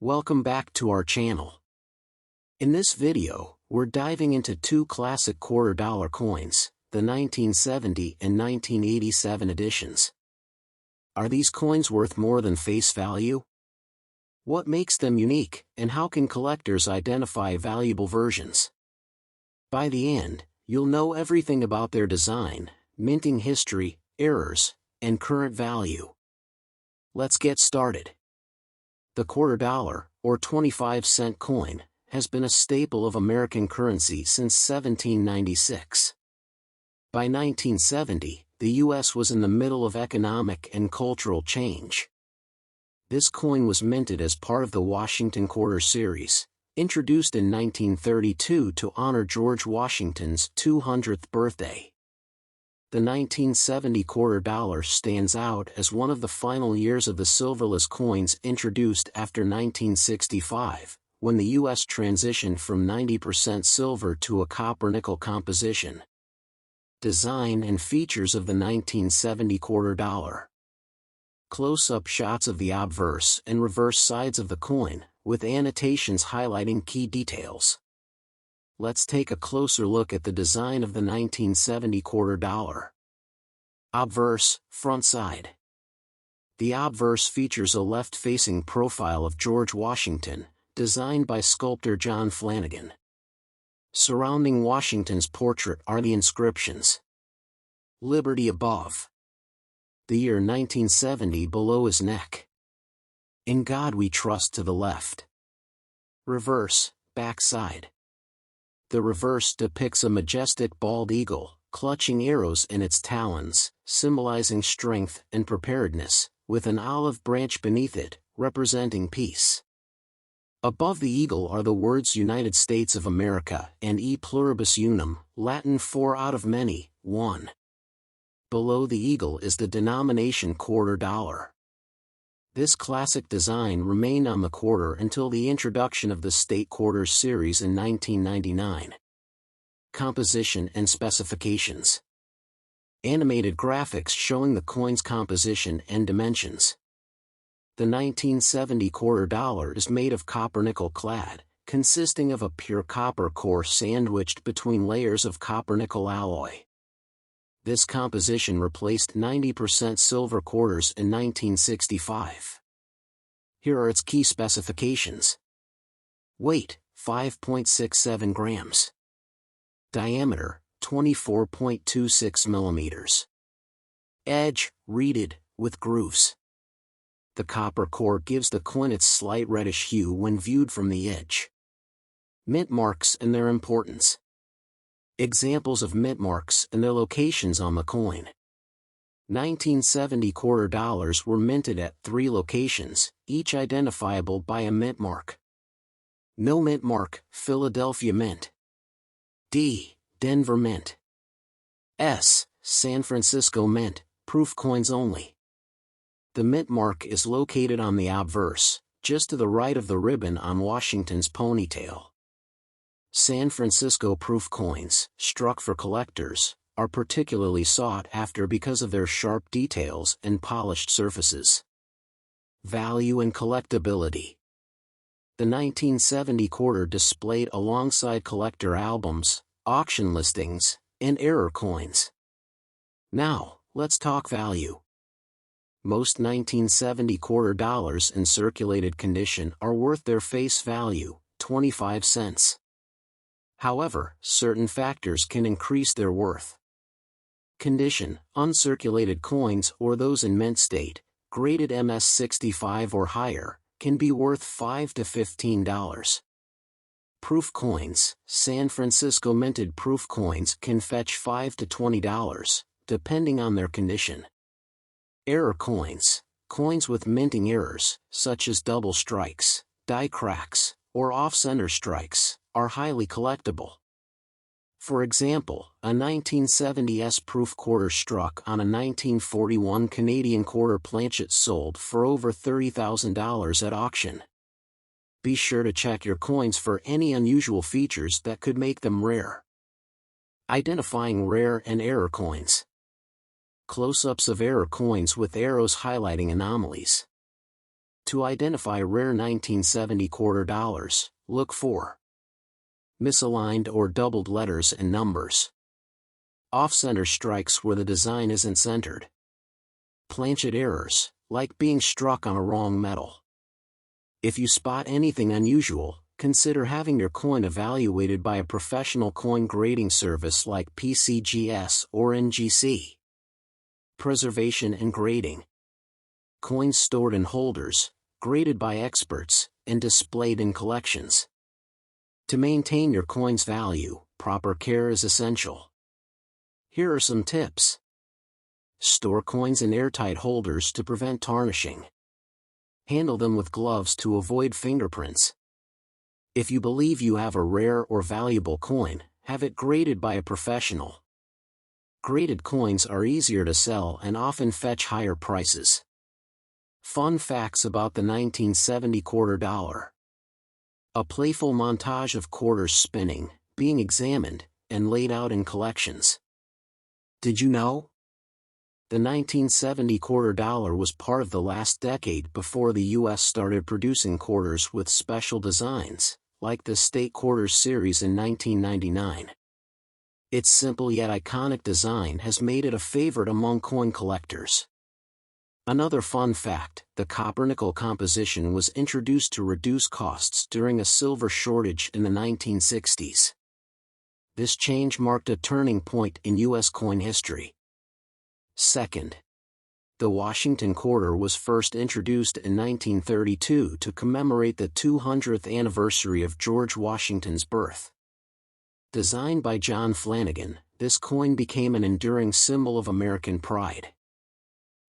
Welcome back to our channel. In this video, we're diving into two classic $quarter coins, the 1970 and 1987 editions. Are these coins worth more than face value? What makes them unique, and how can collectors identify valuable versions? By the end, you'll know everything about their design, minting history, errors, and current value. Let's get started. The $quarter, or 25-cent coin, has been a staple of American currency since 1796. By 1970, the U.S. was in the middle of economic and cultural change. This coin was minted as part of the Washington Quarter series, introduced in 1932 to honor George Washington's 200th birthday. The 1970 $quarter stands out as one of the final years of the silverless coins introduced after 1965, when the U.S. transitioned from 90% silver to a copper-nickel composition. Design and features of the 1970 $quarter. Close-up shots of the obverse and reverse sides of the coin, with annotations highlighting key details. Let's take a closer look at the design of the 1970 $quarter. Obverse, front side. The obverse features a left-facing profile of George Washington, designed by sculptor John Flanagan. Surrounding Washington's portrait are the inscriptions. Liberty above. The year 1970 below his neck. In God we trust to the left. Reverse, back side. The reverse depicts a majestic bald eagle, clutching arrows in its talons, symbolizing strength and preparedness, with an olive branch beneath it, representing peace. Above the eagle are the words United States of America and E pluribus unum, Latin four out of many, one. Below the eagle is the denomination $quarter. This classic design remained on the quarter until the introduction of the State Quarters series in 1999. Composition and specifications. Animated graphics showing the coin's composition and dimensions. The 1970 $quarter is made of copper-nickel clad, consisting of a pure copper core sandwiched between layers of copper-nickel alloy. This composition replaced 90% silver quarters in 1965. Here are its key specifications. Weight, 5.67 grams. Diameter, 24.26 millimeters. Edge, reeded, with grooves. The copper core gives the coin its slight reddish hue when viewed from the edge. Mint marks and their importance. Examples of mint marks and their locations on the coin. 1970 $quarter were minted at 3 locations, each identifiable by a mint mark. No mint mark, Philadelphia Mint. D. Denver Mint. S. San Francisco Mint, proof coins only. The mint mark is located on the obverse, just to the right of the ribbon on Washington's ponytail. San Francisco proof coins, struck for collectors, are particularly sought after because of their sharp details and polished surfaces. Value and collectability. The 1970 $quarter displayed alongside collector albums, auction listings, and error coins. Now, let's talk value. Most 1970 $quarter in circulated condition are worth their face value, 25 cents. However, certain factors can increase their worth. Condition: uncirculated coins or those in mint state, graded MS65 or higher, can be worth $5 to $15. Proof coins: San Francisco minted proof coins can fetch $5 to $20, depending on their condition. Error coins: coins with minting errors, such as double strikes, die cracks, or off-center strikes, are highly collectible. For example, a 1970s proof quarter struck on a 1941 Canadian quarter planchet sold for over $30,000 at auction. Be sure to check your coins for any unusual features that could make them rare. Identifying rare and error coins. Close-ups of error coins with arrows highlighting anomalies. To identify rare 1970 quarter dollars, look for misaligned or doubled letters and numbers. Off-center strikes where the design isn't centered. Planchet errors, like being struck on a wrong metal. If you spot anything unusual, consider having your coin evaluated by a professional coin grading service like PCGS or NGC. Preservation and grading. Coins stored in holders, graded by experts, and displayed in collections. To maintain your coin's value, proper care is essential. Here are some tips. Store coins in airtight holders to prevent tarnishing. Handle them with gloves to avoid fingerprints. If you believe you have a rare or valuable coin, have it graded by a professional. Graded coins are easier to sell and often fetch higher prices. Fun facts about the 1970 quarter dollar. A playful montage of quarters spinning, being examined, and laid out in collections. Did you know? The 1970 quarter dollar was part of the last decade before the U.S. started producing quarters with special designs, like the State Quarters series in 1999. Its simple yet iconic design has made it a favorite among coin collectors. Another fun fact, the copper-nickel composition was introduced to reduce costs during a silver shortage in the 1960s. This change marked a turning point in U.S. coin history. Second, the Washington quarter was first introduced in 1932 to commemorate the 200th anniversary of George Washington's birth. Designed by John Flanagan, this coin became an enduring symbol of American pride.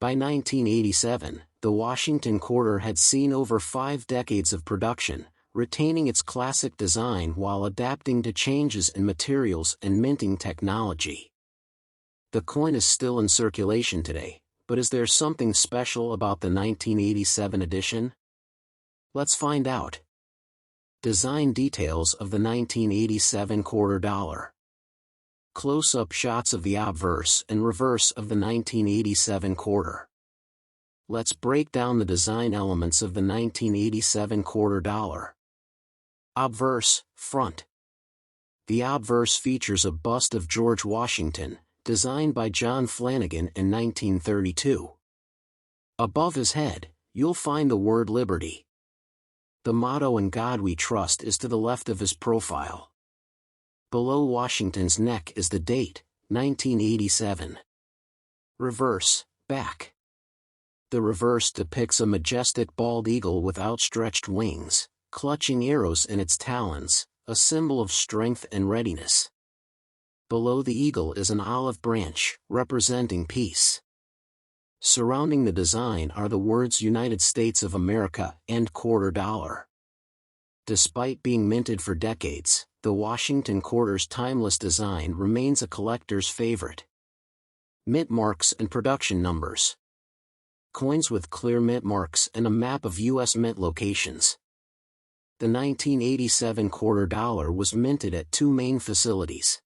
By 1987, the Washington quarter had seen over 5 decades of production, retaining its classic design while adapting to changes in materials and minting technology. The coin is still in circulation today, but is there something special about the 1987 edition? Let's find out. Design details of the 1987 quarter dollar. Close-up shots of the obverse and reverse of the 1987 quarter. Let's break down the design elements of the 1987 quarter dollar. Obverse, front. The obverse features a bust of George Washington, designed by John Flanagan in 1932. Above his head, you'll find the word Liberty. The motto "In God We Trust" is to the left of his profile. Below Washington's neck is the date, 1987. Reverse, back. The reverse depicts a majestic bald eagle with outstretched wings, clutching arrows in its talons, a symbol of strength and readiness. Below the eagle is an olive branch, representing peace. Surrounding the design are the words United States of America and quarter dollar. Despite being minted for decades, the Washington quarter's timeless design remains a collector's favorite. Mint marks and production numbers. Coins with clear mint marks and a map of U.S. mint locations. The 1987 quarter dollar was minted at 2 main facilities.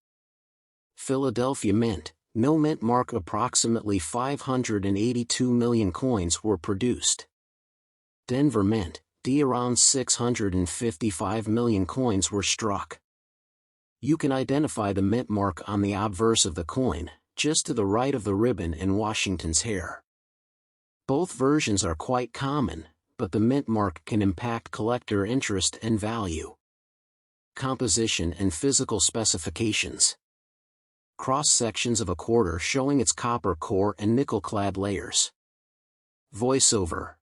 Philadelphia Mint, no mint mark. Approximately 582 million coins were produced. Denver Mint, around 655 million coins were struck. You can identify the mint mark on the obverse of the coin, just to the right of the ribbon in Washington's hair. Both versions are quite common, but the mint mark can impact collector interest and value. Composition and physical specifications. Cross-sections of a quarter showing its copper core and nickel-clad layers. Voiceover.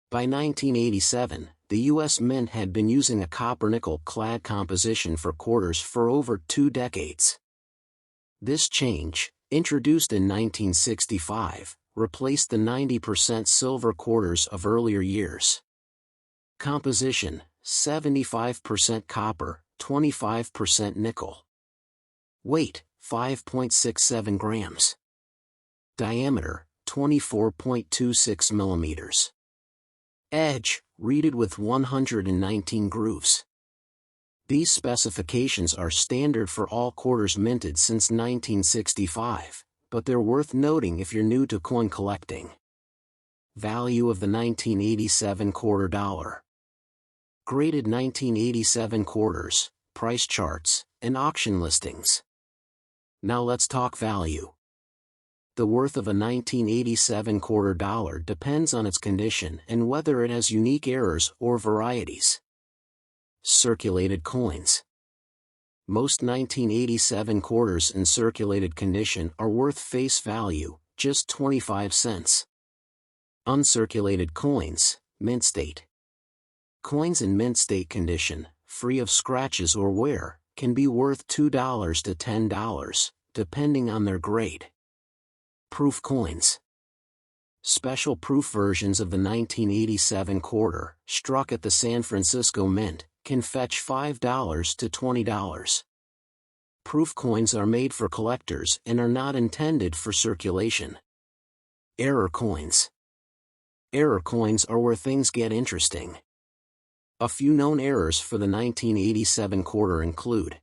By 1987, the U.S. Mint had been using a copper-nickel clad composition for quarters for over 2 decades. This change, introduced in 1965, replaced the 90% silver quarters of earlier years. Composition: 75% copper, 25% nickel. Weight: 5.67 grams. Diameter: 24.26 millimeters. Edge: reeded with 119 grooves. These specifications are standard for all quarters minted since 1965, but they're worth noting if you're new to coin collecting. Value of the 1987 quarter dollar. Graded 1987 quarters, price charts, and auction listings. Now let's talk value. The worth of a 1987 quarter dollar depends on its condition and whether it has unique errors or varieties. Circulated coins. Most 1987 quarters in circulated condition are worth face value, just 25 cents. Uncirculated coins, mint state. Coins in mint state condition, free of scratches or wear, can be worth $2 to $10, depending on their grade. Proof coins. Special proof versions of the 1987 quarter, struck at the San Francisco Mint, can fetch $5 to $20. Proof coins are made for collectors and are not intended for circulation. Error coins. Error coins are where things get interesting. A few known errors for the 1987 quarter include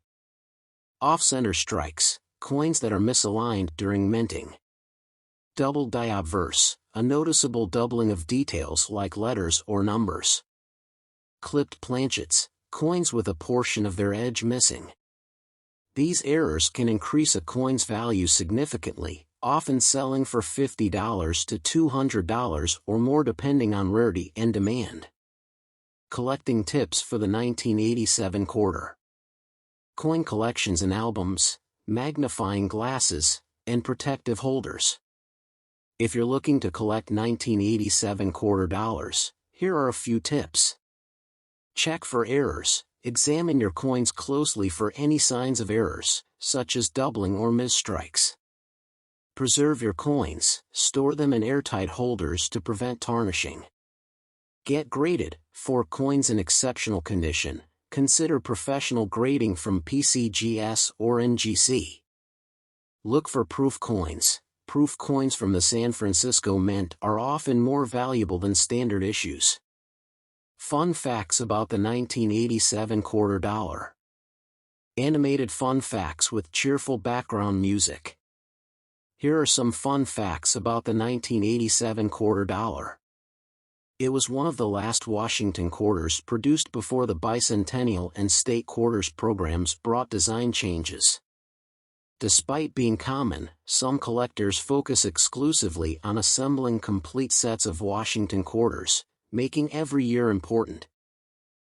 off-center strikes, coins that are misaligned during minting. Double die obverse, a noticeable doubling of details like letters or numbers. Clipped planchets, coins with a portion of their edge missing. These errors can increase a coin's value significantly, often selling for $50 to $200 or more depending on rarity and demand. Collecting tips for the 1987 quarter. Coin collections and albums, magnifying glasses, and protective holders. If you're looking to collect 1987 quarter dollars, here are a few tips. Check for errors. Examine your coins closely for any signs of errors, such as doubling or misstrikes. Preserve your coins. Store them in airtight holders to prevent tarnishing. Get graded. For coins in exceptional condition, consider professional grading from PCGS or NGC. Look for proof coins. Proof coins from the San Francisco Mint are often more valuable than standard issues. Fun facts about the 1987 quarter dollar. Animated fun facts with cheerful background music. Here are some fun facts about the 1987 quarter dollar. It was one of the last Washington quarters produced before the bicentennial and state quarters programs brought design changes. Despite being common, some collectors focus exclusively on assembling complete sets of Washington quarters, making every year important.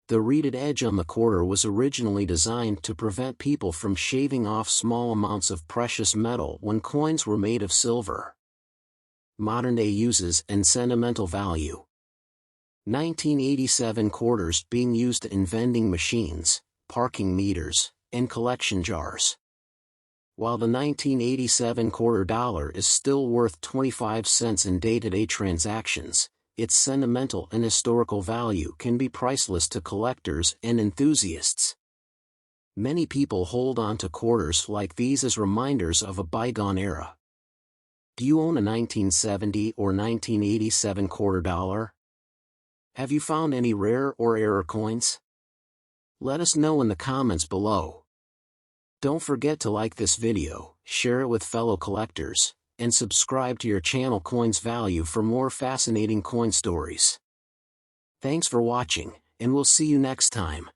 The reeded edge on the quarter was originally designed to prevent people from shaving off small amounts of precious metal when coins were made of silver. Modern-day uses and sentimental value. 1987 quarters being used in vending machines, parking meters, and collection jars. While the 1987 quarter dollar is still worth 25 cents in day-to-day transactions, its sentimental and historical value can be priceless to collectors and enthusiasts. Many people hold on to quarters like these as reminders of a bygone era. Do you own a 1970 or 1987 quarter dollar? Have you found any rare or error coins? Let us know in the comments below. Don't forget to like this video, share it with fellow collectors, and subscribe to your channel Coins Value for more fascinating coin stories. Thanks for watching, and we'll see you next time.